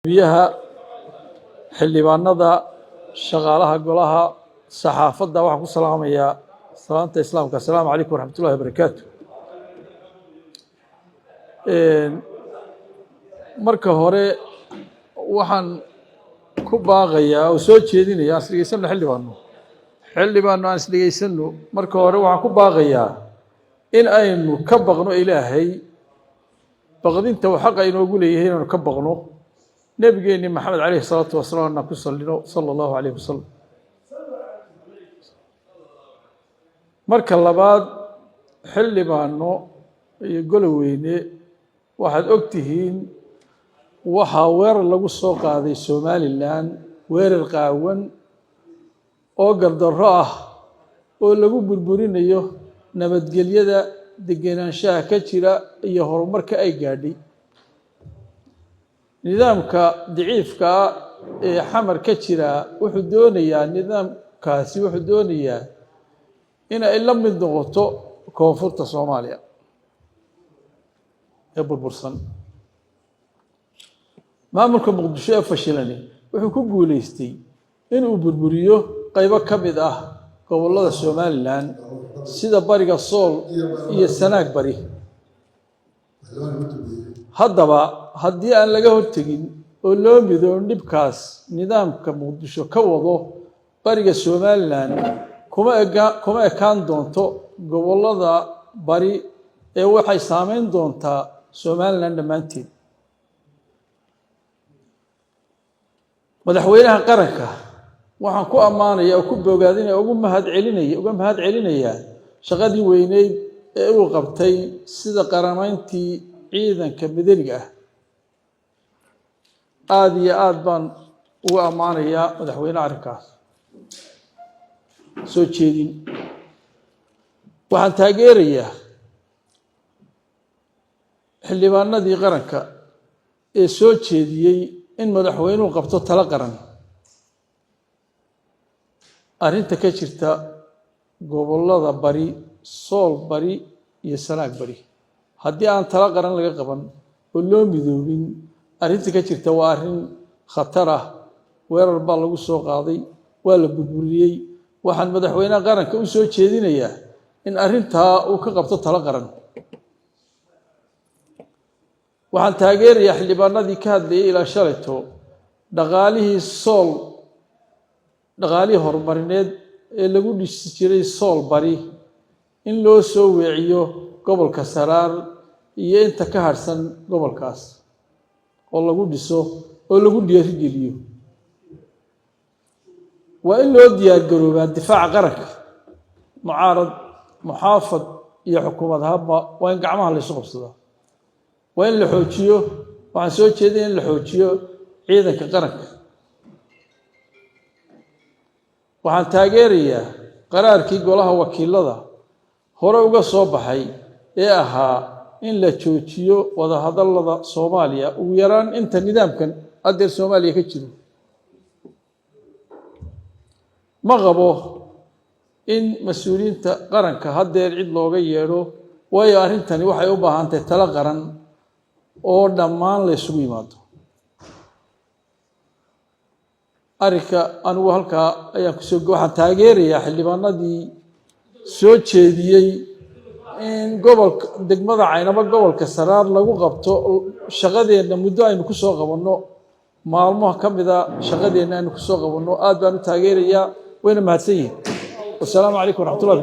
biyaha xildhibaanada shaqaalaha golaha saxaafadda waxaan ku salaamayaa salaanta islaamka assalaamu calaykum waraxmatullahi wabarakaatu. marka hore waxaan ku baaqayaa oo soo jeedinayaa aan isdhegaysano xildhibaano aan isdhegaysano. marka hore waxaan ku baaqayaa in aynu ka baqno ilaahay baqdinta uu xaqa inoogu leeyahay inaynu ka baqno nabigeenni maxamed calayhi salaatu wasalaam aan ku sallino sala allahu calayhi wasalam. marka labaad xildhibaano iyo goloweyne waxaad og tihiin waxaa weerar lagu soo qaaday somalilan, weerar qaawan oo gardarro ah oo lagu burburinayo nabadgelyada degenaanshaha ka jira iyo horumarka ay gaadhay. nidaamka daciifka ah ee xamar ka jira wuxuu doonayaa inay la mid noqoto koonfurta Soomaaliya ee burbursan. maamulka muqdisho ee fashilani wuxuu ku guuleystay inuu burburiyo qaybo ka mid ah gobollada Somaliland sida bariga Sool iyo Sanaag bari. haddaba haddii aan laga hortegin oo loo midoon dhibkaas nidaamka muqdisho ka wado bariga Somaliland kuma ekaan doonto gobollada bari ee waxay saameyn doontaa Somaliland dhammaanteed. madaxweynaha qaranka waxaan ku ammaanayaa oo ku bogaadinaya uga mahad celinayaa shaqadii weyneyd ee uu qabtay sida qaramayntii ciidanka madaniga ah. aada iyo aad baan ugu ammaanayaa madaxweyne arrinkaas soo jeedin. waxaan taageerayaa xildhibaanadii qaranka ee soo jeediyey in madaxweynuhu qabto talo qaran arrinta ka jirta gobollada bari, Sool bari iyo Sanaag bari. haddii aan talo qaran laga qaban oo loo midoobin arrinta ka jirta waa arrin khatar ah. weerar baa lagu soo qaaday, waa la burburiyey. waxaan madaxweynaha qaranka u soo jeedinayaa in arrintaa uu ka qabto talo qaran. waxaan taageerayaa xildhibaanadii ka hadlayay ilaa shalayto dhaqaalihii horumarineed ee lagu dhisi jiray Sool bari in loo soo weeciyo gobolka Saraar iyo inta ka harsan gobolkaas oo lagu dhiso oo lagu dhiirigeliyo. waa in loo diyaargaroobaa difaaca qaranka, mucaarad, muxaafad iyo xukuumad ahaanba waa in gacmaha la isu qabsadaa. waa in la xoojiyo, waxaan soo jeedaya in la xoojiyo ciidanka qaranka. waxaan taageerayaa qaraarkii golaha wakiilada hore uga soo baxay ee ahaa in la joojiyo wadahadallada Soomaaliya ugu yaraan inta nidaamkan haddeer Soomaaliya ka jiro. ma qabo in mas-uuliyiinta qaranka haddeer cid looga yeedho, waayo arrintani waxay u baahan tahay talo qaran oo dhammaan la isugu yimaado. arrinka anigu halkaa ayaan waxaan taageerayaa xildhibaanadii soo jeediyey in degmada Caynaba gobolka Saraar lagu qabto shaqadeenna muddo aynu ku soo qabanno, maalmaha ka mida shaqadeenna aynu ku soo qabanno. aad baan u taageerayaa, wayna mahadsan yihiin. wassalaamu calaykum waraxmatullahi.